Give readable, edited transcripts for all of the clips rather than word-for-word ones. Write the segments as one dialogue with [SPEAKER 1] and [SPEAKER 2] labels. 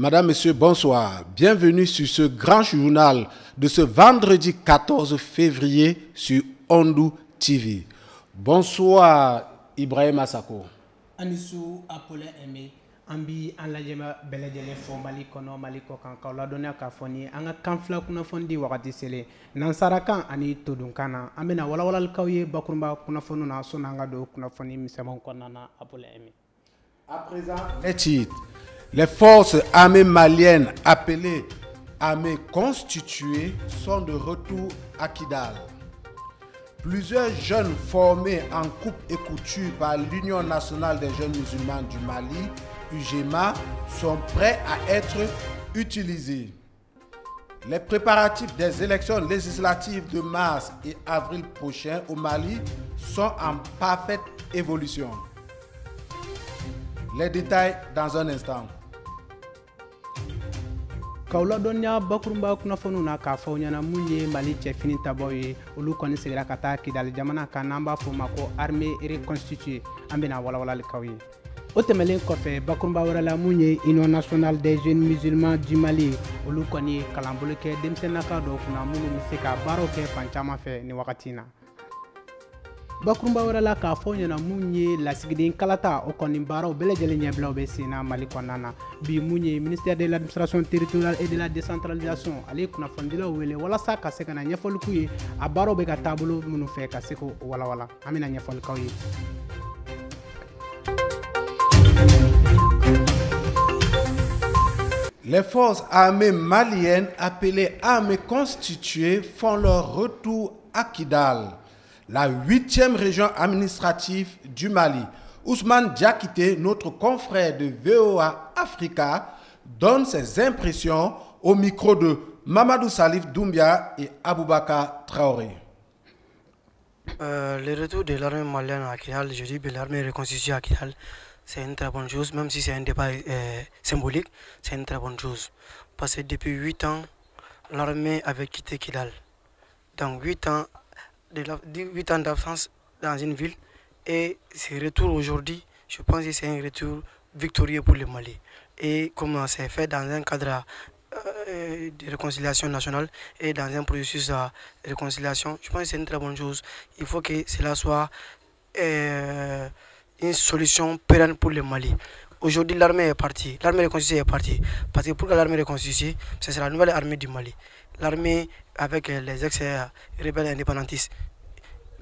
[SPEAKER 1] Madame, Monsieur, bonsoir. Bienvenue sur ce grand journal de ce vendredi 14 février sur Ondou TV. Bonsoir, Ibrahim Asako.
[SPEAKER 2] Anisu Apollo Aimé, Ambi an lajɛma bɛɛ lajɛlen fo Mali kɔnɔ Mali kɔ kan k'aw ladɔnniya k'a fɔ ni an ka kan fila kunnafoni di wagati selen nansarakan ani todunkan na an bɛna walawalalikaw ye bakurunba kunnafoniw na sɔnni an ka don kunnafoni misɛnmanw kɔnɔna na Apollo Aimé.
[SPEAKER 1] À présent, les titres. Les forces armées maliennes appelées armées constituées sont de retour à Kidal. Plusieurs jeunes formés en coupe et couture par l'Union nationale des jeunes musulmans du Mali, UGMA, sont prêts à être utilisés. Les préparatifs des élections législatives de mars et avril prochains au Mali sont en parfaite évolution. Les détails dans un instant.
[SPEAKER 2] K'aw ladɔnniya bakurunba kunnafoniw na k'a fɔ aw ɲɛna mun ye Mali cɛfini tabaw ye olu kɔni segira ka taa Kidali jamana kan n'an b'a fɔ o ma ko armée reconstituée an bɛna walawalalikaw ye. O tɛmɛlen kɔfɛ bakurunba wɛrɛ la mun ye Union nationale des jeunes musulmans du Mali olu kɔni ye kalanbolo kɛ denmisɛnnaka dɔw kunna minnu bɛ se ka baaraw kɛ fan caman fɛ ni wagati in na. Bakurunba wɛrɛ la k'a fɔ ɲɛna mun ye lasigiden kalata o kɔni baaraw bɛɛ lajɛlen ɲɛbilaw bɛ sen na Mali kɔnɔna na bi mun ye ministère de l'administration territoriale et de la décentralisation ale ye kunnafonidilaw wele walasa ka se ka na ɲɛfɔli k'u ye a baaraw bɛ ka taabolo minnu fɛ ka se k'o walawala an bɛna ɲɛfɔli k'aw ye.
[SPEAKER 1] Les forces armées maliennes appelées armées constituées font leur retour à Kidal, la 8e région administrative du Mali. Ousmane Diakité, notre confrère de VOA Africa, donne ses impressions au micro de Mamadou Salif Doumbia et Aboubakar Traoré.
[SPEAKER 3] Le retour de l'armée malienne à Kidal, je dis que l'armée reconstituée à Kidal, c'est une très bonne chose, même si c'est un débat symbolique, c'est une très bonne chose. Parce que depuis 8 ans, l'armée avait quitté Kidal. Donc 8 ans d'absence dans une ville, et ce retour aujourd'hui, je pense que c'est un retour victorieux pour le Mali. Et comme c'est fait dans un cadre de réconciliation nationale et dans un processus de réconciliation, je pense que c'est une très bonne chose. Il faut que cela soit une solution pérenne pour le Mali. Aujourd'hui, l'armée est partie, l'armée reconstituée est partie. Parce que pour que l'armée reconstituée, ce sera la nouvelle armée du Mali. L'armée avec les ex-rebelles indépendantistes,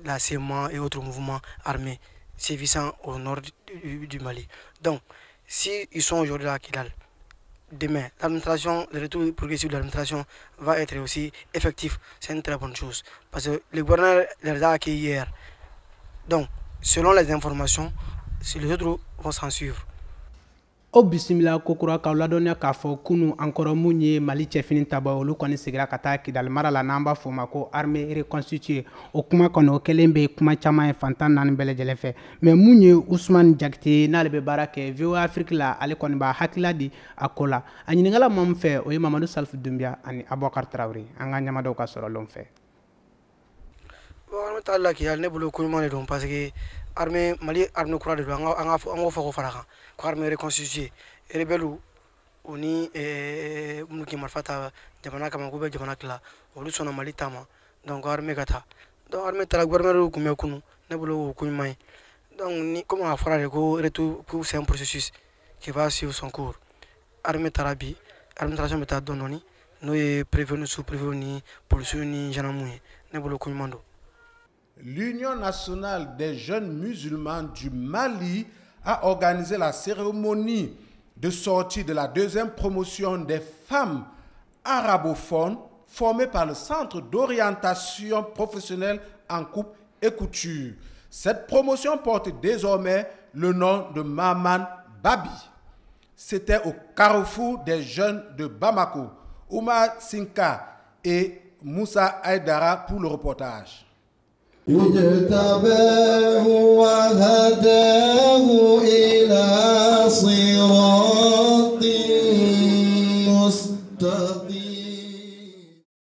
[SPEAKER 3] la CMA et autres mouvements armés sévissant au nord du Mali. Donc, s'ils sont aujourd'hui à Kidal, demain, l'administration, le retour progressif de l'administration va être aussi effectif. C'est une très bonne chose. Parce que le gouverneur les a accueillis hier. Donc, selon les informations, les autres vont s'en suivre.
[SPEAKER 2] O bisimila kokura k'aw ladɔnniya k'a fɔ kunu an kɔrɔ mun ye Mali cɛfini tabaw olu kɔni segira ka taa Kidali mara la n'an b'a fɔ o ma ko armée reconstituée o kuma kɔni o kɛlen bɛ kuma caman ye fantan naani bɛɛ lajɛlen fɛ mais mun ye Ousmane Diakité n'ale bɛ baara kɛ VOA Afrique la ale kɔni b'a hakilila di a ko la a ɲininkala min fɛ o ye Mamadou Salif Doumbia ani Aboubakar Traoré an ka ɲɛmadaw ka sɔrɔlenw fɛ.
[SPEAKER 3] Bon, an bɛ taa la Kidali ne bolo ko ɲuman de don parce que armée Mali armée kura de don an k'o fɔ ko fara kan ko armée reconstituée rebelles u ni minnu kɛ marifa ta jamana kama k'u bɛ jamana tila olu sɔnna Mali ta ma donc armée ka taa donc armée taara gouverneur kun bɛ kunu ne bolo o ko ɲuman ye donc ni comme a fɔra de ko retour ko c'est un processus qui va suivre son cours armée taara bi administration bɛ taa dɔɔni dɔɔni n'o ye prévenu sous-prévenu ni policiers ni gendarmes ye ne bolo ko ɲuman don.
[SPEAKER 1] L'Union nationale des jeunes musulmans du Mali a organisé la cérémonie de sortie de la 2e promotion des femmes arabophones formée par le Centre d'orientation professionnelle en coupe et couture. Cette promotion porte désormais le nom de Maman Babi. C'était au carrefour des jeunes de Bamako. Oumar Sinka et Moussa Aydara pour le reportage.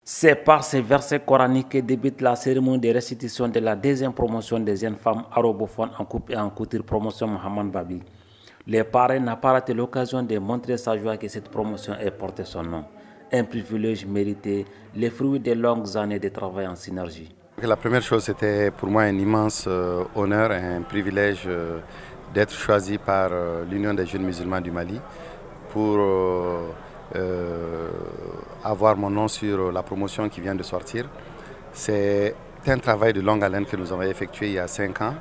[SPEAKER 4] C'est par ces versets coraniques que débute la cérémonie de restitution de la 2e promotion des jeunes femmes arabophones en coupe et en couture, promotion Mohamed Babi. Les parrains n'ont pas raté l'occasion de montrer sa joie que cette promotion ait porté son nom. Un privilège mérité, les fruits de longues années de travail en synergie.
[SPEAKER 5] La première chose, c'était pour moi un immense honneur et un privilège d'être choisi par l'Union des jeunes musulmans du Mali pour avoir mon nom sur la promotion qui vient de sortir. C'est un travail de longue haleine que nous avons effectué il y a 5 ans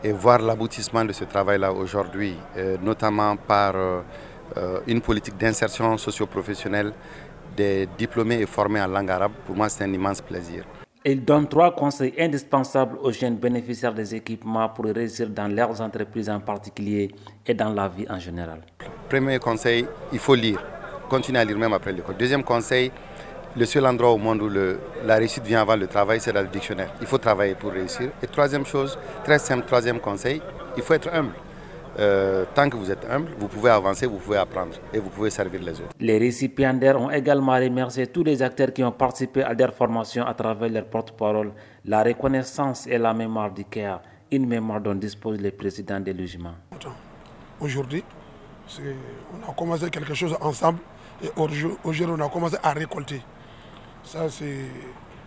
[SPEAKER 5] et voir l'aboutissement de ce travail-là aujourd'hui, notamment par une politique d'insertion socio-professionnelle des diplômés et formés en langue arabe, pour moi c'est un immense plaisir.
[SPEAKER 4] Il donne 3 conseils indispensables aux jeunes bénéficiaires des équipements pour réussir dans leurs entreprises en particulier et dans la vie en général.
[SPEAKER 5] Premier conseil, il faut lire, continuer à lire même après l'école. Deuxième conseil, le seul endroit au monde où la réussite vient avant le travail, c'est dans le dictionnaire. Il faut travailler pour réussir. Et troisième chose, très simple, troisième conseil, il faut être humble. Tant que vous êtes humble, vous pouvez avancer, vous pouvez apprendre et vous pouvez servir les autres.
[SPEAKER 4] Les récipiendaires ont également remercié tous les acteurs qui ont participé à leur formation à travers leur porte-parole. La reconnaissance et la mémoire du CAIR, une mémoire dont dispose le président des logements.
[SPEAKER 6] Aujourd'hui, on a commencé quelque chose ensemble et aujourd'hui on a commencé à récolter. Ça, c'est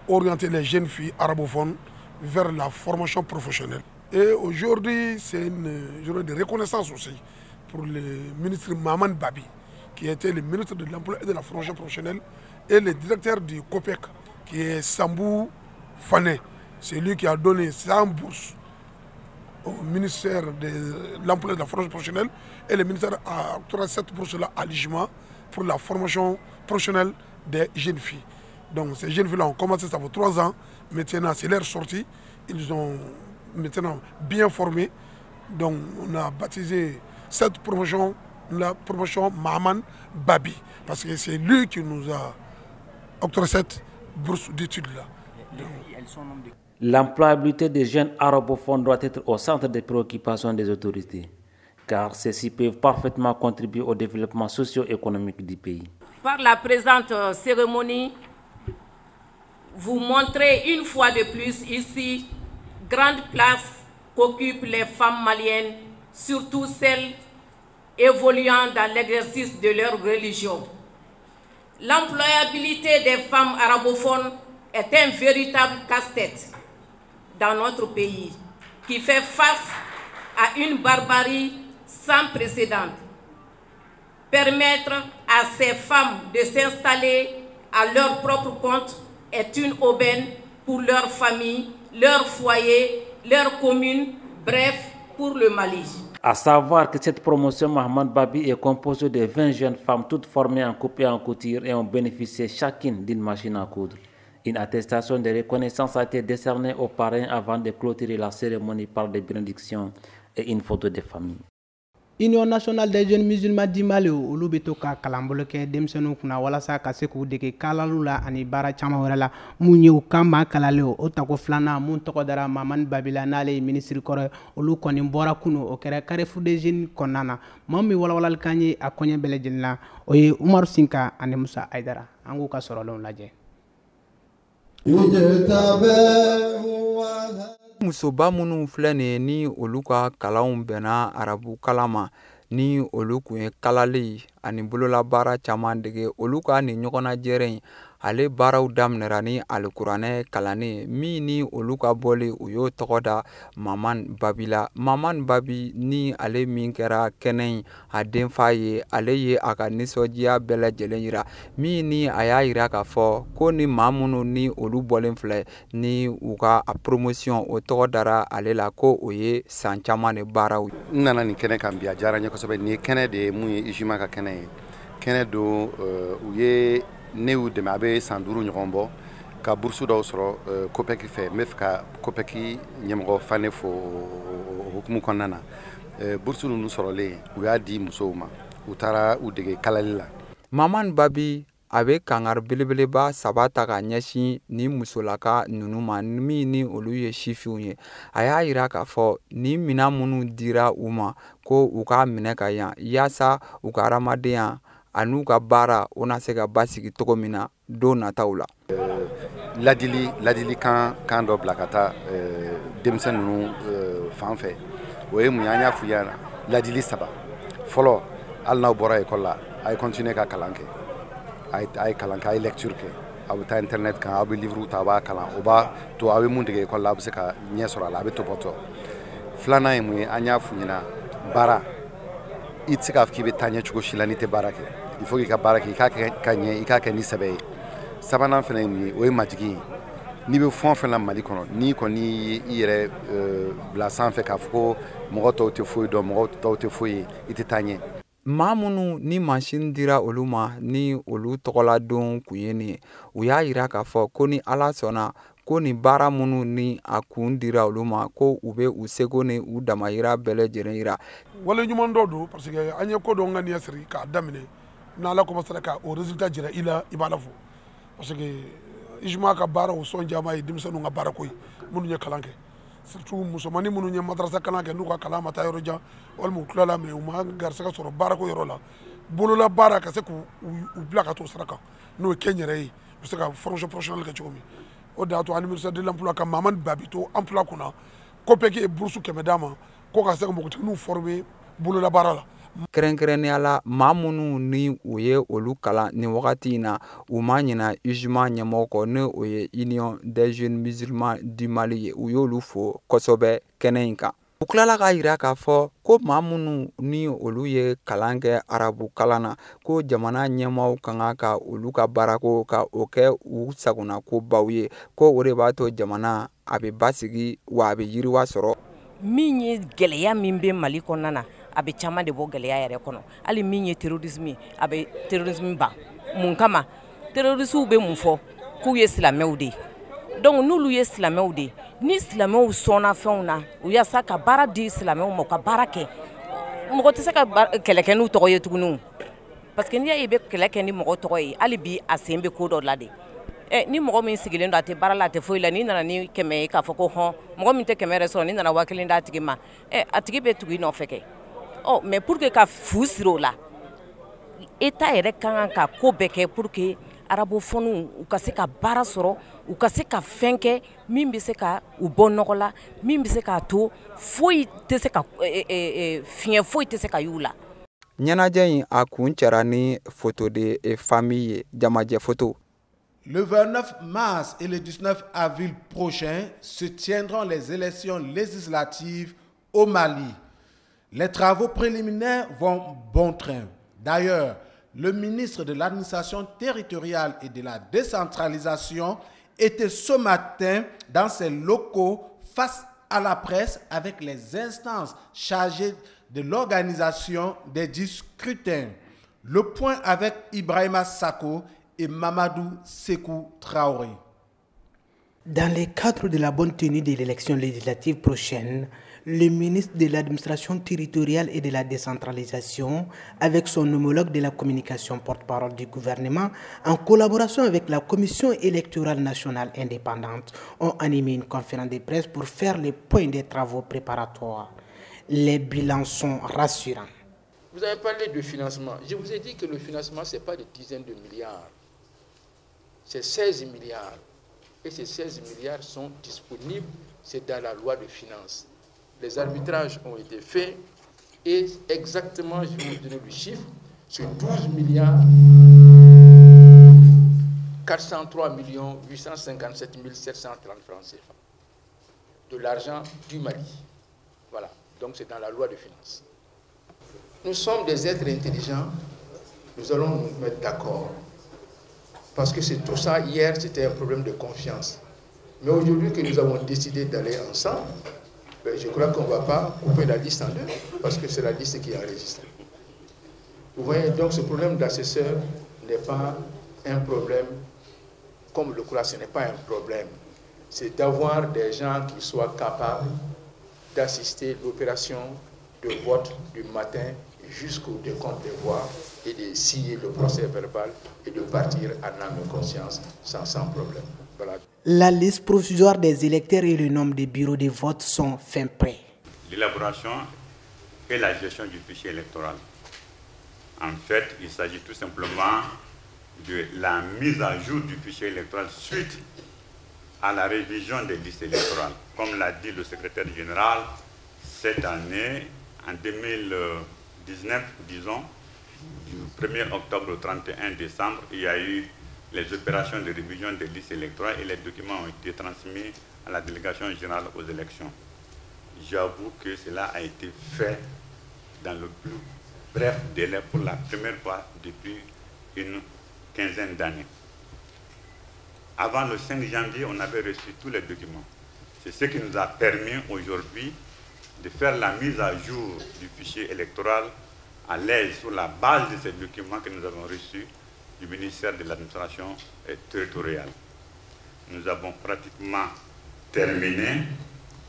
[SPEAKER 6] orienter les jeunes filles arabophones vers la formation professionnelle. Et aujourd'hui, c'est une journée de reconnaissance aussi pour le ministre Maman Babi, qui était le ministre de l'Emploi et de la formation professionnelle, et le directeur du COPEC, qui est Sambou Fané. C'est lui qui a donné 100 bourses au ministère de l'Emploi et de la formation professionnelle, et le ministère a octroyé cette bourse-là à l'IJMA pour la formation professionnelle des jeunes filles. Donc ces jeunes filles-là ont commencé, ça fait 3 ans, maintenant c'est leur sortie, ils ont maintenant bien formés. Donc on a baptisé cette promotion la promotion Maman Babi, parce que c'est lui qui nous a octroyé cette bourse d'études-là.
[SPEAKER 4] L'employabilité des jeunes arabophones doit être au centre des préoccupations des autorités, car ceux-ci peuvent parfaitement contribuer au développement socio-économique du pays.
[SPEAKER 7] Par la présente cérémonie, vous montrez une fois de plus ici grande place qu'occupent les femmes maliennes, surtout celles évoluant dans l'exercice de leur religion. L'employabilité des femmes arabophones est un véritable casse-tête dans notre pays qui fait face à une barbarie sans précédent. Permettre à ces femmes de s'installer à leur propre compte est une aubaine pour leur famille, leur foyer, leur commune, bref, pour le Mali.
[SPEAKER 4] À savoir que cette promotion Maman Babi est composée de 20 jeunes femmes toutes formées en coupe et en couture et ont bénéficié chacune d'une machine à coudre. Une attestation de reconnaissance a été décernée aux parrains avant de clôturer la cérémonie par des bénédictions et une photo de famille.
[SPEAKER 2] Union nationale des jeunes musulmans du Mali olu bɛ to ka kalanbolo kɛ denmisɛnninw kunna walasa ka se k'u dege kalalu la ani baara caman wɛrɛ la mun ye u kan maa kalalen o tako filanan mun tɔgɔ dara Mamani Babila n'ale ye minisiri kɔrɔ ye olu kɔni bɔra kunu o kɛra Carrefour des jeunes kɔnɔna na maa min walawalali kan ye a kɔɲɛ bɛɛ lajɛlen na o ye Umaru Sinka ani Musa Aidara an k'u ka sɔrɔlenw lajɛ.
[SPEAKER 8] Musoba minnu filɛ nin ye ni olu ka kalanw bɛnna arabu kalan ma ni olu kun ye kalali ani bololabaara caman dege olu ka nin ɲɔgɔnnajɛrɛ in ale baaraw daminɛra ni alikuranɛ kalanni min ni olu ka bɔli u y'o tɔgɔ da Mamani Babila. Mamani Babi ni ale min kɛra kɛnɛ in a denfa ye ale ye a ka nisɔndiya bɛɛ lajɛlen yira min ni a y'a yira k'a fɔ ko ni maa minnu ni olu bɔlen filɛ ni u ka promotion o tɔgɔ dara ale la ko o ye san caman de baaraw.
[SPEAKER 5] N nana nin kɛnɛ kan bi a diyara n ye kosɛbɛ. Nin ye kɛnɛ de ye mun ye IJMA ka kɛnɛ ye. Kɛnɛ don u ye ne y'u dɛmɛ a bɛ san 5 ɲɔgɔn bɔ ka burusu dɔw sɔrɔ COPEC fɛ. N bɛ fɛ ka COPEC ɲɛmɔgɔ Fane fo hukumu kɔnɔna na. Burusu ninnu sɔrɔlen u y'a di musow ma u taara u dege kalali la.
[SPEAKER 8] Mamani Babi a bɛ kangari belebeleba 3 ta ka ɲɛsin ni musolaka ninnu ma min ni olu ye sifinw ye. A y'a yira k'a fɔ ni minɛn minnu dira u ma ko u ka minɛ ka yan yaasa u ka hadamadenya an'u ka baara o na se ka basigi cogo min na don nataw la.
[SPEAKER 5] Ladili kan dɔ bila ka taa denmisɛn ninnu fan fɛ o ye mun ye an y'a f'u ɲɛna ladili 3 fɔlɔ hali n'aw bɔra école la a ye continuer ka kalan kɛ a ye kalan kɛ a ye lecture kɛ aw bɛ taa internet kan aw bɛ livre ta a b'a kalan o b'a to aw bɛ mun dege école la aw bɛ se ka ɲɛ sɔrɔ a la a bɛ tɔbɔtɔ filanan ye mun ye an y'a f'u ɲɛna baara i tɛ se k'a fɔ k'i bɛ taa ɲɛ cogo si la n'i tɛ baara kɛ il faut k'i ka baara kɛ i k'a kɛ ka ɲɛ i k'a kɛ ni sɛbɛ ye sabanan fana ye mun ye o ye majigin ye n'i bɛ fɛn o fɛn la Mali kɔnɔ n'i kɔni i yɛrɛ bila sanfɛ k'a fɔ ko mɔgɔ tɔw tɛ foyi dɔn mɔgɔ tɔw tɛ foyi ye i tɛ taa ɲɛ.
[SPEAKER 8] maa minnu ni mansin dira olu ma ni olu tɔgɔladon kun ye nin ye u y'a yira k'a fɔ ko ni ala sɔnna ko ni baara minnu ni a kun dira olu ma ko u bɛ u seko ni u damayira bɛɛ lajɛlen yira.
[SPEAKER 6] wale ɲuman dɔ don parce que an ye ko dɔ ŋaniya siri k'a daminɛ n'ala commencera ka o résultat jira i la i b'a la fo parce que IJUMA ka baara o sɔn jama ye denmisɛnninw ka baara ko ye minnu ye kalan kɛ surtout musomanin minnu ye madrasa kalan kɛ n'u ka kalan ma taa yɔrɔ jan walima u tilala mais u ma garisɛgɛ sɔrɔ baara ko yɔrɔ la bolola baara ka se k'u bila ka t'o sira kan n'o ye kɛ n yɛrɛ ye u bɛ se ka formation professionnelle kɛ cogo min o de y'a to ani ministère de l'emploi ka Mamani Babi to emploi kunna COPEC ye bourse 100 d'a ma ko ka se ka npogotigininw former bolola baara la.
[SPEAKER 8] kɛrɛnkɛrɛnnenya la maa minnu ni u ye olu kalan nin wagati in na u ma ɲina IJUMA ɲɛmɔgɔ kɔ ni o ye Union des jeunes musulmans du Mali ye u y'olu fo kosɛbɛ kɛnɛ in kan. u tilala k'a yira k'a fɔ ko maa minnu ni olu ye kalan kɛ arabu kalan na ko jamana ɲɛmaaw ka kan ka olu ka baarako ka o kɛ u sagona ko baw ye ko o de b'a to jamana a bɛ basigi wa a bɛ yiriwa sɔrɔ.
[SPEAKER 9] min ye gɛlɛya min bɛ Mali kɔnɔna na a bɛ caman de bɔ gɛlɛya yɛrɛ kɔnɔ hali min ye terrorisme ye a bɛ terrorisme ban mun kama terroristes bɛ mun fɔ k'u ye silamɛw de ye donc n'olu ye silamɛw de ye ni silamɛw sɔnna fɛnw na u yaasa ka baara di silamɛw ma u ka baara kɛ mɔgɔ tɛ se ka kɛlɛ kɛ n'u tɔgɔ ye tuguni parce que n'i y'a ye i bɛ kɛlɛ kɛ ni mɔgɔ tɔgɔ ye hali bi a sen bɛ ko dɔ la de ni mɔgɔ min sigilen don a tɛ baara la a tɛ foyi la n'i nana ni 100 ye k'a fɔ ko hɔn mɔgɔ min tɛ 100 yɛrɛ sɔrɔ n'i nana 1000 d'a tigi ma a tigi bɛ tugu i nɔfɛ kɛ mais pour que ka fu siri o la État yɛrɛ kan ka ko bɛɛ kɛ pour que arabophone u ka se ka baara sɔrɔ u ka se ka fɛn kɛ min bɛ se ka u bɔ nɔgɔ la min bɛ se k'a to foyi tɛ se ka fiɲɛ foyi tɛ se ka y'u la.
[SPEAKER 8] ɲɛnajɛ in a kun cɛra ni photo de famille ye jamajɛ photo.
[SPEAKER 1] Le 29 mars et le 19 avril prochain se tiendront les élections législatives au Mali. Les travaux préliminaires vont bon train. D'ailleurs, le ministre de l'administration territoriale et de la décentralisation était ce matin dans ses locaux face à la presse avec les instances chargées de l'organisation des scrutins. Le point avec Ibrahima Sako et Mamadou Sékou Traoré.
[SPEAKER 2] Dans le cadre de la bonne tenue de l'élection législative prochaine, le ministre de l'administration territoriale et de la décentralisation, avec son homologue de la communication porte-parole du gouvernement, en collaboration avec la Commission électorale nationale indépendante, ont animé une conférence de presse pour faire le point des travaux préparatoires. Les bilans sont rassurants.
[SPEAKER 10] Vous avez parlé de financement. Je vous ai dit que le financement, ce n'est pas des dizaines de milliards. C'est 16 milliards. Et ces 16 milliards sont disponibles, c'est dans la loi de finances. Les arbitrages ont été faits et exactement, je vais vous donner le chiffre, c'est 12 milliards 403 millions 857 730 francs CFA. De l'argent du Mali. Voilà, donc c'est dans la loi de finances. Nous sommes des êtres intelligents, nous allons nous mettre d'accord. Parce que c'est tout ça, hier c'était un problème de confiance. Mais aujourd'hui que nous avons décidé d'aller ensemble, je crois qu'on ne va pas couper la liste en deux, parce que c'est la liste qui est enregistrée. Vous voyez, donc ce problème d'assesseur n'est pas un problème, comme le croit, ce n'est pas un problème. C'est d'avoir des gens qui soient capables d'assister l'opération de vote du matin jusqu'au décompte des voix et de signer le procès verbal et de partir en âme et conscience sans problème. Voilà.
[SPEAKER 2] La liste provisoire des électeurs et le nombre de bureaux de vote sont fin prêts.
[SPEAKER 11] L'élaboration et la gestion du fichier électoral. En fait, il s'agit tout simplement de la mise à jour du fichier électoral suite à la révision des listes électorales. Comme l'a dit le secrétaire général, cette année, en 19, disons, du 1er octobre au 31 décembre, il y a eu les opérations de révision des listes électorales et les documents ont été transmis à la délégation générale aux élections. J'avoue que cela a été fait dans le plus bref délai pour la première fois depuis une quinzaine d'années. Avant le 5 janvier, on avait reçu tous les documents. C'est ce qui nous a permis aujourd'hui de faire la mise à jour du fichier électoral à l'aise sur la base de ces documents que nous avons reçus du ministère de l'administration territoriale. Nous avons pratiquement terminé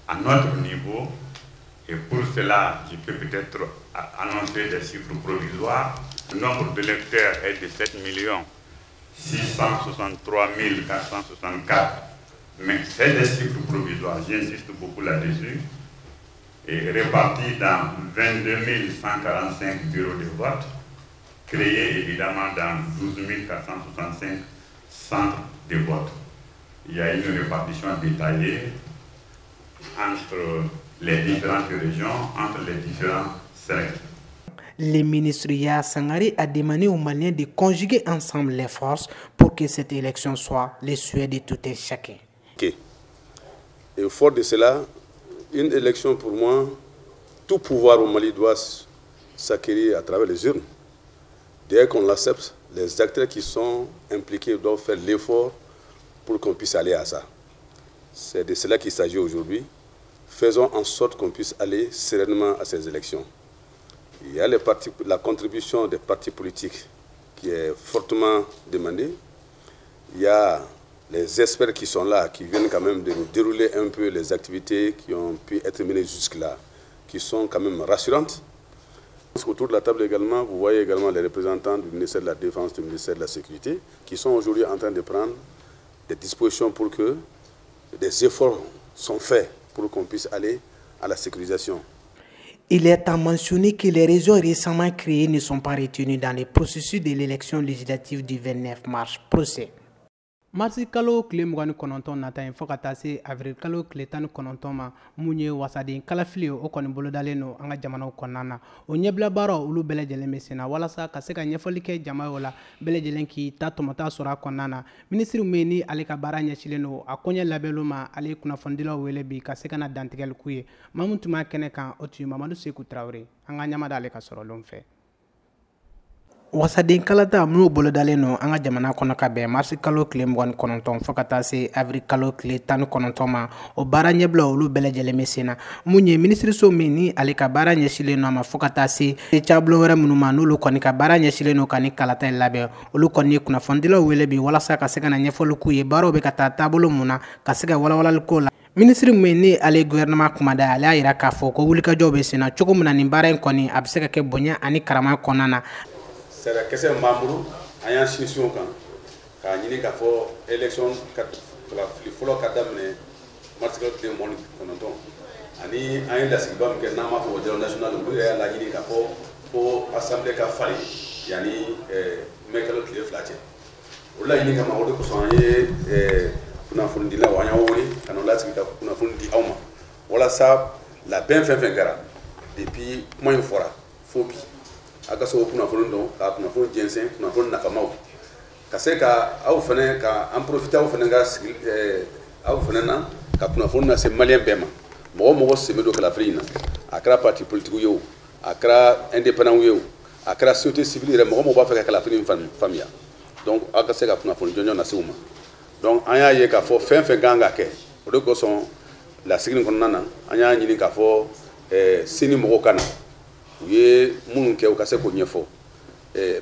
[SPEAKER 11] à notre niveau et pour cela, je peux peut-être annoncer des chiffres provisoires. Le nombre d'électeurs est de 7 663 464, mais c'est des chiffres provisoires, j'insiste beaucoup là-dessus, et répartis dans 22 145 bureaux de vote, créés évidemment dans 12 465 centres de vote. Il y a une répartition détaillée entre les différentes régions, entre les différents cercles.
[SPEAKER 2] Le ministre Yaya Sangare a demandé aux Maliens de conjuguer ensemble les forces pour que cette élection soit le souhait de tout et chacun.
[SPEAKER 12] Et au fort de cela, une élection pour moi, tout pouvoir au Mali doit s'acquérir à travers les urnes. Dès qu'on l'accepte, les acteurs qui sont impliqués doivent faire l'effort pour qu'on puisse aller à ça. C'est de cela qu'il s'agit aujourd'hui. Faisons en sorte qu'on puisse aller sereinement à ces élections. Il y a la contribution des partis politiques qui est fortement demandée. Il y a les experts qui sont là, qui viennent quand même de nous dérouler un peu les activités qui ont pu être menées jusque-là, qui sont quand même rassurantes. Autour de la table également, vous voyez également les représentants du ministère de la Défense, du ministère de la Sécurité, qui sont aujourd'hui en train de prendre des dispositions pour que des efforts soient faits pour qu'on puisse aller à la sécurisation.
[SPEAKER 2] Il est à mentionner que les régions récemment créées ne sont pas retenues dans le processus de l'élection législative du 29 mars. Procès. Marsi kalo kile 29 nata yen fo ka taa se avril kalo kile 19 ma mun ye wasaden kalafili o kɔni bolodalen no an ka jamanaw kɔnɔna na o ɲɛbila baaraw olu bɛɛ lajɛlen bɛ sen na walasa ka se ka ɲɛfɔli kɛ jama o la bɛɛ lajɛlen k'i ta tɔmɔta sɔrɔ a kɔnɔna na minisiri min ni ale ka baara ɲɛsilen no a koɲɛ labɛnlo ma ale kunnafonidilaw wele bi ka se ka na dantigɛli k'u ye maa min tun b'a kɛnɛ kan o tun ye Mamadu Seku Tarawele an ka ɲama d'ale ka sɔrɔlenw fɛ. Wasaden kalata minnu bolodalen no an ka jamana kɔnɔ ka bɛn marsi kalo tile 29 fo ka taa se avril kalo tile 19 ma o baara ɲɛbila olu bɛɛ lajɛlen bɛ sen na mun ye minisiriso min ni ale ka baara ɲɛsilen no a ma fo ka taa se cabolo wɛrɛ minnu ma n'olu kɔni ka baara ɲɛsilen no ka ni kalata labɛn olu kɔni ye kunnafonidilaw wele bi walasa ka se ka na ɲɛfɔli k'u ye baaraw bɛ ka taa taabolo mun na ka se ka walawalali k'o la. Ministre min ni ale gouvernement kumada ale y'a yira k'a fɔ ko wulikajɔw bɛ sen na cogo min na nin baara in kɔni a bɛ se ka kɛ bonya ani karama kɔnɔna na.
[SPEAKER 12] C'est la question de Mambourou, il y a une situation quand il y a une élection, il faut que l'Amérique nationale l'Assemblée qui a fallu, il y a une mécanique qui est flattée. Là, il y a voilà ça, la bien fait depuis moins une fois, phobie. Akaso kunnafoni don ka kunnafoni jɛnsɛn kunnafoni nafamaw ka se ka aw fana ka an profiter aw fana ka sigi aw fana na ka kunnafoni lase maliyɛn bɛɛ ma mɔgɔ mɔgɔ sɛbɛ don kalafili in na a kɛra parti politique ye o a kɛra indépendant ye o a kɛra société civile yɛrɛ mɔgɔ mɔgɔ b'a fɛ ka kalafili in faamuya donc aw ka se ka kunnafoni jɔnjɔn lase u ma donc an y'a ye k'a fɔ fɛn fɛn kan ka kɛ o de kosɔn lasigi in kɔnɔna na an y'a ɲini k'a fɔ sini mɔgɔw ka na u ye minnu kɛ u ka se k'o ɲɛfɔ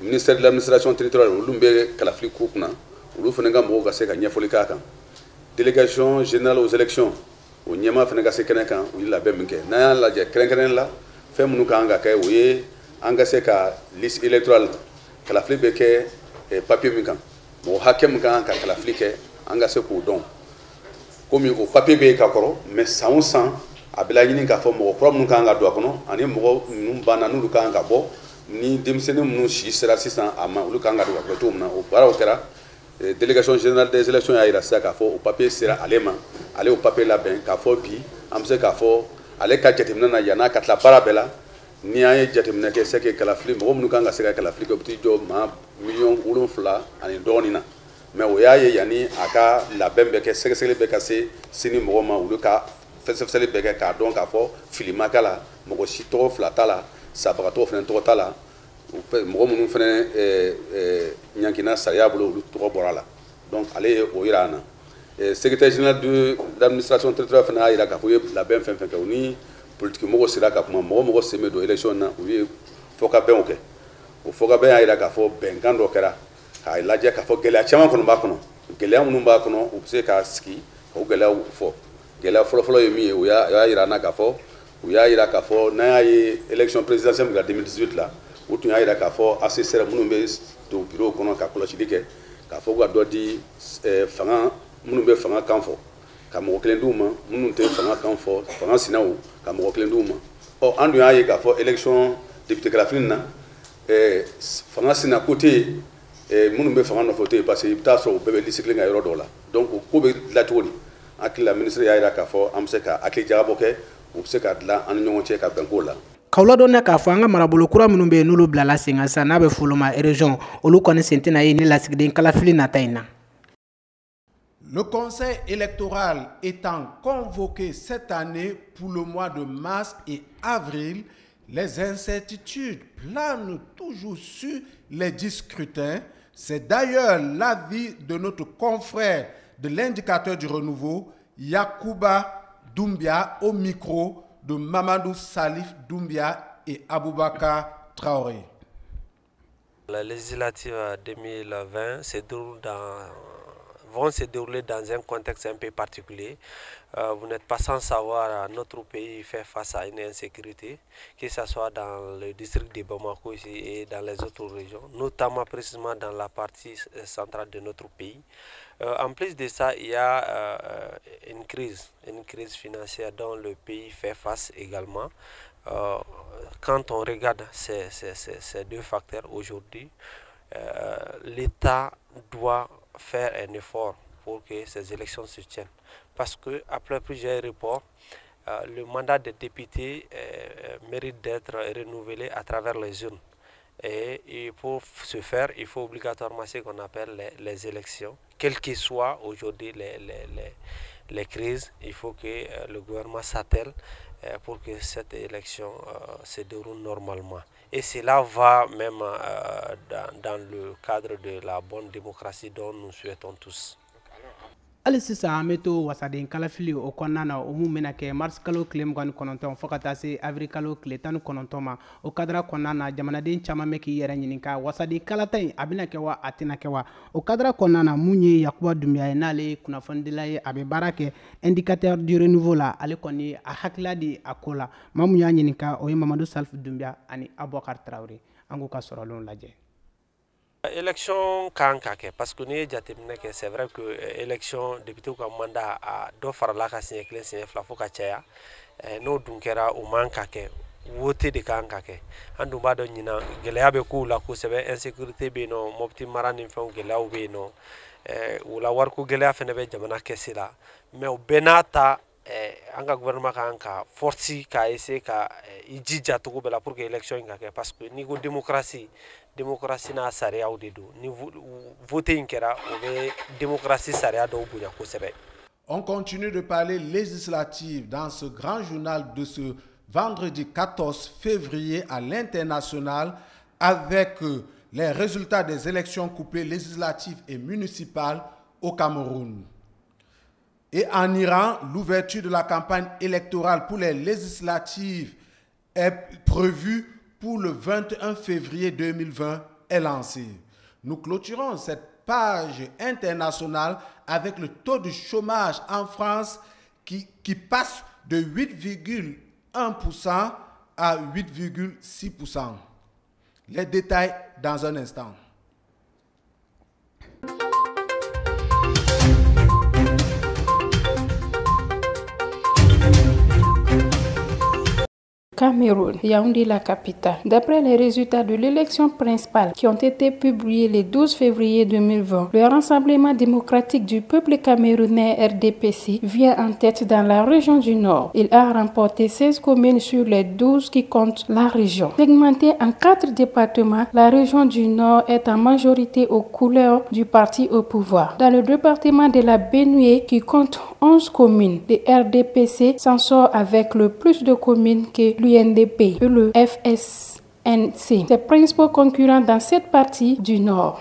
[SPEAKER 12] ministère de l'administration territoriale olu bɛ kalafili ko kunna olu fana ka mɔgɔw ka se ka ɲɛfɔli k'a kan délégation générale aux élections o ɲɛma fana ka se kɛnɛ kan u ye labɛn min kɛ n'an y'a lajɛ kɛrɛnkɛrɛnnen la fɛn minnu kan ka kɛ o ye an ka se ka liste électorale kalafili bɛ kɛ papier min kan mɔgɔ hakɛ min kan ka kalafili kɛ an ka se k'o dɔn komi o papier bɛ ka kɔrɔ mais san o san a bɛ laɲini k'a fɔ mɔgɔ kura minnu kan ka don a kɔnɔ ani mɔgɔ minnu banna n'olu kan ka bɔ ni denmisɛnnin minnu si sera sisan a ma olu kan ka don a kɔrɔ cogo min na o baaraw kɛra délégation générale des élections y'a yira sisan k'a fɔ o papier sera ale ma ale y'o papier labɛn k'a fɔ bi an bɛ se k'a fɔ ale ka jateminɛ na yann'a ka tila baara bɛɛ la ni an ye jateminɛ kɛ c'est que kalafili mɔgɔ minnu kan ka se ka kalafili kɛ u bɛ jɔ maa $7 ani dɔɔnin na mais o y'a ye yanni a ka labɛn bɛ kɛ sɛgɛsɛgɛli bɛ ka se sini mɔgɔ ma olu ka fɛsɛfɛsɛli bɛ kɛ k'a dɔn k'a fɔ fili ma k'a la mɔgɔ si tɔgɔ fila t'a la sabagatɔ fana tɔgɔ t'a la mɔgɔ minnu fana ɲankina sariya bolo olu tɔgɔ bɔra a la donc ale ye o yira an na secrétaire général de l'administration territoriale fana y'a yira k'a fɔ u ye labɛn fɛn fɛn kɛ u ni politique mɔgɔw sera ka kuma mɔgɔ mɔgɔ sen bɛ don élection na u ye fɔkabɛnw kɛ o fɔkabɛn y'a yira k'a fɔ bɛnkan dɔ kɛra k'a lajɛ k'a fɔ gɛlɛya caman kɔni b'a kɔnɔ gɛlɛya minnu b'a kɔnɔ u bɛ se k'a sigi ka o gɛlɛyaw fɔ gɛlɛya fɔlɔfɔlɔ ye min ye o y'a yira an na k'a fɔ u y'a yira k'a fɔ n'an y'a ye élection présidentielle min kɛra 2018 la u tun y'a yira k'a fɔ ACCR minnu bɛ don bureau kɔnɔ ka kɔlɔsili kɛ k'a fɔ ka dɔ di fanga minnu bɛ fanga kan fɔ ka mɔgɔ kelen d'u ma minnu tɛ fanga kan fɔ fanga sinaw ka mɔgɔ kelen d'u ma an dun y'a ye k'a fɔ élection député kalafili na fanga sina ko tɛ yen minnu bɛ fanga nɔfɛ o tɛ yen parce que i bɛ taa sɔrɔ u bɛɛ bɛ liste kelen ka yɔrɔ dɔw la donc o ko bɛ dilan cogo di hakili la ministre y'a jira k'a fɔ an bɛ se ka hakili jagabɔ kɛ u bɛ se ka dilan an ni ɲɔgɔn cɛ ka bɛn k'o la.
[SPEAKER 2] Kawla dɔn k'a fɔ an ka marabolo kura minnu bɛ yen n'olu bilala sen kan sisan n'a bɛ f'olu ma région olu kɔni sen tɛna ye ni lasigiden kalafili nata in na.
[SPEAKER 1] Le Conseil électoral étant convoqué cette année pour le mois de mars et avril, les incertitudes planent toujours sur les scrutins. C'est d'ailleurs l'avis de notre confrère de l'indicateur du renouveau, Yacouba Doumbia, au micro de Mamadou Salif Doumbia et Aboubakar Traoré.
[SPEAKER 13] La législative 2020 vont se dérouler dans un contexte un peu particulier. Vous n'êtes pas sans savoir, notre pays fait face à une insécurité, que ce soit dans le district de Bamako ici et dans les autres régions, notamment précisément dans la partie centrale de notre pays. En plus de ça, il y a une crise financière dont le pays fait face également. Quand on regarde ces deux facteurs aujourd'hui, l'État doit faire un effort pour que ces élections se tiennent. Parce qu'après plusieurs reports, le mandat des députés mérite d'être renouvelé à travers les urnes. Et pour ce faire, il faut obligatoirement ce qu'on appelle les élections. Quelles que soient aujourd'hui les crises, il faut que le gouvernement s'attelle pour que cette élection se déroule normalement. Et cela va même dans le cadre de la bonne démocratie dont nous souhaitons tous.
[SPEAKER 2] Ali sisan an bɛ to wasaden kalafili o kɔnɔna na o mun bɛna kɛ mars kalo tile 29 fo ka taa se avril kalo tile 19 ma o kadira kɔnɔna na jamanaden caman bɛ k'i yɛrɛ ɲininka wasaden kalata in a bɛna kɛ wa a tɛna kɛ wa o kadira kɔnɔna na mun ye Yakuba Doumbia ye n'ale ye kunnafonidila ye a bɛ baara kɛ indicateur du renouveau la ale kɔni a hakilila di a ko la maa mun y'a ɲininka o ye Mamadou Salif Doumbia ani Aboubakar Traoré an k'u ka sɔrɔlenw lajɛ.
[SPEAKER 13] Élection kan ka kɛ parce que n'i ye jateminɛ kɛ c'est vrai que élection député ka mandat a dɔ farala ka siɲɛ kelen siɲɛ fila fo ka caya n'o dun kɛra o man ka kɛ wote de kan ka kɛ an dun b'a dɔn ɲinan gɛlɛya bɛ k'u la kosɛbɛ insécurité bɛ yen nɔ Mopti mara ni fɛnw gɛlɛyaw bɛ yen nɔ o la wariko gɛlɛya fɛnɛ bɛ jamana kɛsi la mais o bɛɛ n'a ta an ka gouvernement kan ka force ka essayer ka i jija cogo bɛɛ la pour que élection in ka kɛ parce que n'i ko démocratie n'a sariyaw de don ni vote in kɛra o bɛ démocratie sariya dɔw bonya kosɛbɛ.
[SPEAKER 1] On continue de parler législative dans ce grand journal de ce vendredi 14 février à l'international avec les résultats des élections couplées législatives et municipales au Cameroun. Et en Iran, l'ouverture de la campagne électorale pour les législatives est prévue pour le 21 février 2020 est lancée. Nous clôturons cette page internationale avec le taux de chômage en France qui passe de 8,1% à 8,6%. Les détails dans un instant.
[SPEAKER 14] Cameroun, Yaoundé la capitale. D'après les résultats de l'élection principale qui ont été publiés le 12 février 2020, le Rassemblement démocratique du peuple camerounais RDPC vient en tête dans la région du Nord. Il a remporté 16 communes sur les 12 qui comptent la région. Segmentée en 4 départements, la région du Nord est en majorité aux couleurs du parti au pouvoir. Dans le département de la Benue qui compte 11 communes, le RDPC s'en sort avec le plus de communes que l'UNDP et le FSNC, ses principaux concurrents dans cette partie du Nord.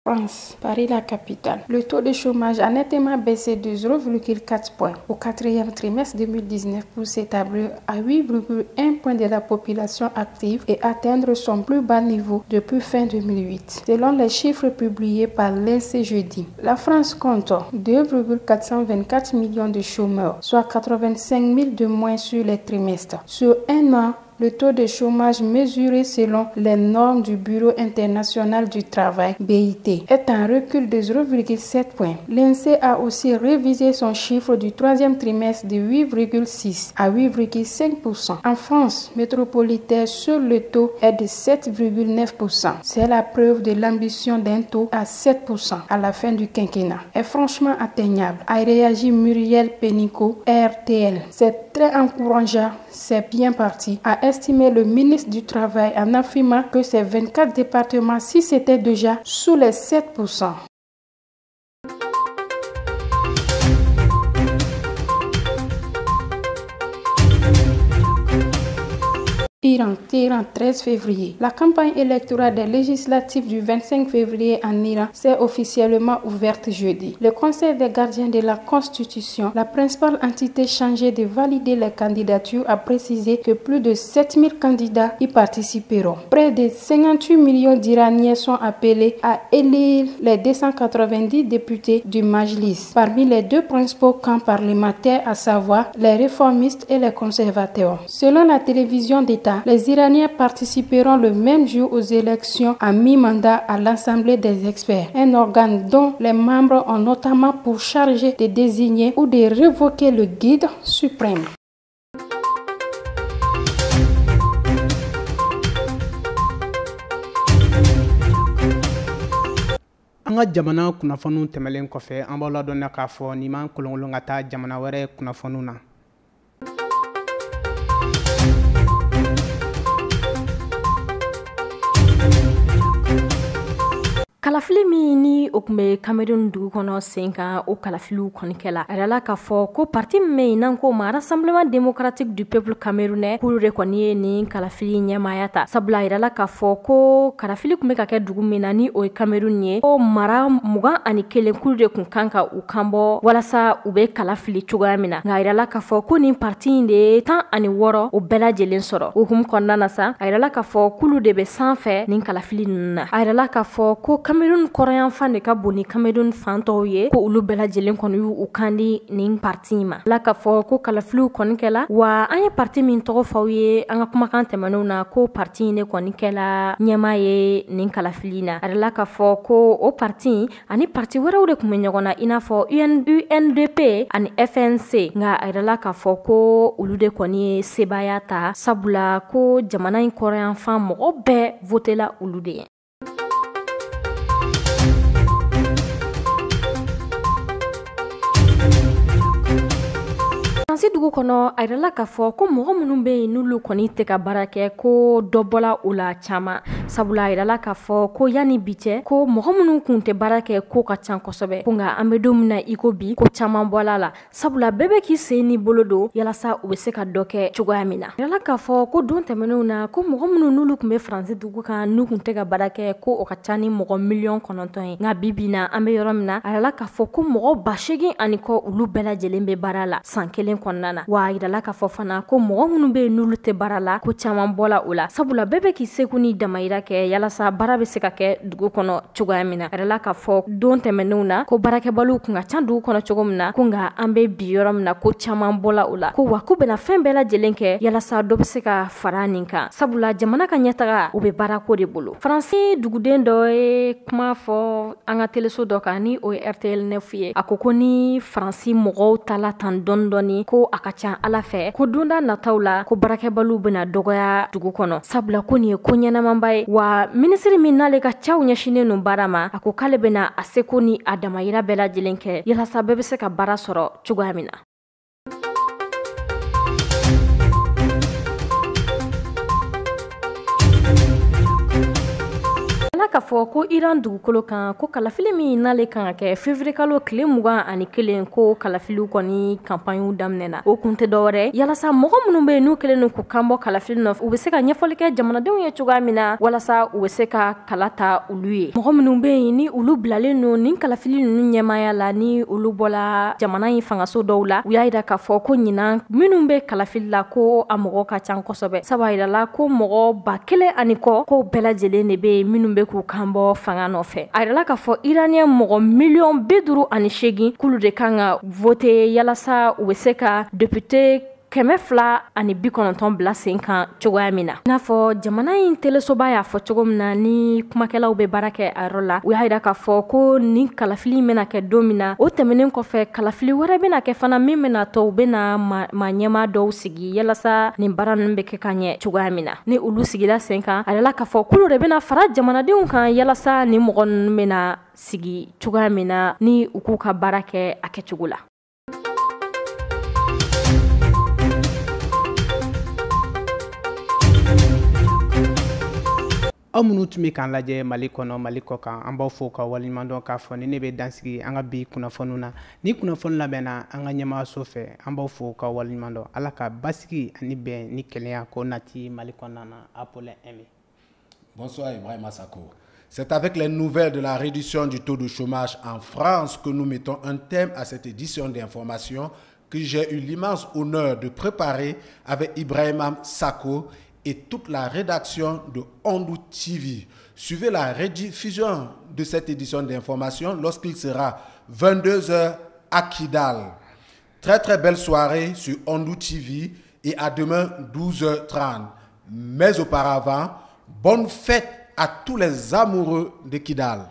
[SPEAKER 14] France, Paris la capitale. Le taux de chômage a nettement baissé de 0,4 points au 4e trimestre 2019 pour s'établir à 8,1 points de la population active et atteindre son plus bas niveau depuis fin 2008. Selon les chiffres publiés par l'INSEE jeudi, la France compte 2,424 millions de chômeurs, soit 85 000 de moins sur les trimestres. Sur un an, le taux de chômage mesuré selon les normes du Bureau international du travail, BIT, est en recul de 0,7 points. L'INSEE a aussi révisé son chiffre du 3e trimestre de 8,6 à 8,5%. En France métropolitaine, seul le taux est de 7,9%. C'est la preuve de l'ambition d'un taux à 7% à la fin du quinquennat. Est franchement atteignable, a réagi Muriel Pénicaud, RTL. C'est très encourageant, c'est bien parti, a estimé le ministre du Travail en affirmant que ces 24 départements, si c'était déjà sous les 7%. Iran, Téhéran, 13 février. La campagne électorale des législatives du 25 février en Iran s'est officiellement ouverte jeudi. Le Conseil des gardiens de la Constitution, la principale entité chargée de valider les candidatures, a précisé que plus de 7000 candidats y participeront. Près de 58 millions d'Iraniens sont appelés à élire les 290 députés du Majlis, parmi les deux principaux camps parlementaires, à savoir les réformistes et les conservateurs. Selon la télévision d'État, les Iraniens participeront le même jour aux élections à mi-mandat à l'Assemblée des experts, un organe dont les membres ont notamment pour charge de désigner ou de révoquer le guide suprême.
[SPEAKER 2] An ka jamana kunnafoniw tɛmɛlen kɔfɛ an b'aw ladɔnniya k'a fɔ nin m'an kolonkolon ka taa jamana wɛrɛ kunnafoniw na.
[SPEAKER 15] Kalafili min ni o tun bɛ Cameroun dugu kɔnɔ sen kan o kalafiliw kɔni kɛla. A yirala k'a fɔ ko parti min bɛ yen n'an ko ma Rassemblement démocratique du peuple camerounais k'olu de kɔni ye nin kalafili ɲɛmaaya ta. Sabula a yirala k'a fɔ ko kalafili tun bɛ ka kɛ dugu min na ni o ye Cameroun ye, ko mara 21 k'olu de tun kan ka u kanbɔ walasa u bɛ kalafili cogoya min na. Nka a yirala k'a fɔ ko nin parti in de ye 16 o bɛɛ lajɛlen sɔrɔ. O hukumu kɔnɔna na sa, a yirala k'a fɔ k'olu de bɛ sanfɛ nin kalafili ninnu na. A yirala k'a fɔ ko Cameroun kɔrɔyan fan de ka bon ni Cameroun fan tɔw ye, ko olu bɛɛ lajɛlen kɔni y'u kandi nin parti ma. La k'a fɔ ko kalafiliw kɔni kɛla, wa an ye parti min tɔgɔ fɔw ye an ka kumakan tɛmɛnenw na ko parti in de kɔni kɛla ɲɛma ye nin kalafili na. A yirala k'a fɔ ko o parti ani parti wɛrɛw de tun bɛ ɲɔgɔn na i n'a fɔ UNDP ani FNC, nka a yirala k'a fɔ ko olu de kɔni ye sebaya ta, sabula ko jamana in kɔrɔyan fan mɔgɔ bɛɛ votela olu de ye. Fransi dugu kɔnɔ a yirala k'a fɔ ko mɔgɔ minnu bɛ yen n'olu kɔni tɛ ka baara kɛ ko dɔ bɔla o la caman, sabula a yirala k'a fɔ ko yanni bi cɛ ko mɔgɔ minnu kun tɛ baara kɛ ko ka ca kosɛbɛ, ko nka an bɛ don min na i ko bi ko caman bɔla la, sabula bɛɛ bɛ k'i sen ni bolo don yalasa u bɛ se ka dɔ kɛ cogoya min na. A yirala k'a fɔ ko don tɛmɛnenw na ko mɔgɔ minnu n'olu tun bɛ Faransi dugu kan n'u kun tɛ ka baara kɛ ko o ka ca ni mɔgɔ 9,000,000 ye, nka bi bi na an bɛ yɔrɔ min na a yirala k'a fɔ ko mɔgɔ 80,000 ani kɔ olu bɛɛ lajɛlen bɛ baara la san kelen kɔnɔ. kɔnɔna na wa yirala k'a fɔ fana ko mɔgɔ minnu bɛ n'olu tɛ baara la ko caman bɔla o la sabula bɛɛ bɛ k'i seko ni damayira kɛ yalasa baara bɛ se ka kɛ dugu kɔnɔ cogoya min na a yirala k'a fɔ don tɛmɛnenw na ko baarakɛbaliw kun ka ca dugu kɔnɔ cogo min na ko nka an bɛ bi yɔrɔ min na ko caman bɔla o la ko wa ko bɛna fɛn bɛɛ lajɛlen kɛ yalasa dɔ bɛ se ka fara nin kan sabula jamana ka ɲɛtaga o bɛ baarako de bolo faransi duguden dɔ ye kuma fɔ an ka teleso dɔ kan ni o ye RTL9 ye a ko ni faransi mɔgɔw tala tan dɔɔni ko a ka ca ala fɛ ko donda nataw la ko baarakɛbaliw bɛna dɔgɔya dugu kɔnɔ sabula ko nin ye ko ɲɛnamanba ye wa minisiri min n'ale ka caw ɲɛsinen no baara ma a ko k'ale bɛna a seko ni a damayira bɛɛ lajɛlen kɛ yalasa bɛɛ bɛ se ka baara sɔrɔ cogoya min na. K'a fɔ ko Iran dugukolo kan ko kalafili min n'ale kan ka kɛ février kalo tile 21 ko kalafiliw kɔni campagne daminɛna o kun tɛ dɔwɛrɛ yalasa mɔgɔ minnu bɛ n'u kelen no ko kanbɔ kalafili nɔfɛ u bɛ se ka ɲɛfɔli kɛ jamanadenw ye cogoya min na walasa u bɛ se ka kala ta olu ye mɔgɔ minnu bɛ yen ni olu bilalen no nin kalafili ninnu ɲɛmaya la ni olu bɔla jamana in fangaso dɔw la u y'a yira k'a fɔ ko ɲinan minnu bɛ kalafili la ko a mɔgɔ ka ca kosɛbɛ sabu a yirala ko mɔgɔ 1000 kɔ ko bɛɛ lajɛlen de bɛ minnu bɛ k'u kanbɔ fanga nɔfɛ a yirala k'a fɔ iranien mɔgɔ 58,000 k'olu de kan ka vote yalasa u bɛ se ka député 290 bila sen kan cogoya min na n'a fɔ jamana in telesoba y'a fɔ cogo min na ni kumakɛlaw bɛ baara kɛ a yɔrɔ la u y'a yira k'a fɔ ko nin kalafili bɛna kɛ don min na o tɛmɛnen kɔfɛ kalafili wɛrɛ bɛna kɛ fana min bɛna tɔ u bɛna maa ɲɛmaa dɔw sigi yalasa nin baara ninnu bɛ kɛ ka ɲɛ cogoya min na ni olu sigila sen kan a yirala k'a fɔ k'olu de bɛna fara jamanadenw kan yalasa nin mɔgɔ ninnu bɛna sigi cogoya min na ni u k'u ka baara kɛ a kɛcogo la.
[SPEAKER 2] aw minnu tun bɛ k'an lajɛ mali kɔnɔ mali kɔ kan an b'aw fo ka waleɲuman dɔn k'a fɔ ni ne bɛ dansigi an ka bi kunnafoniw na ni kunnafoni labɛnna an ka ɲɛmaayaso fɛ an b'aw fo ka waleɲuman dɔn ala ka basigi ani bɛn ni kɛnɛya ko nati mali kɔnɔna na Apollo Aimé.
[SPEAKER 1] Bonsoir Ibrahima Sako. C'est avec les nouvelles de la réduction du taux de chômage en France que nous mettons un thème à cette édition d'information que j'ai eu l'immense honneur de préparer avec Ibrahima Sako et toute la rédaction de Ondou TV. Suivez la rediffusion de cette édition d'information lorsqu'il sera 22h à Kidal. Très très belle soirée sur Ondou TV et à demain 12h30. Mais auparavant, bonne fête à tous les amoureux de Kidal.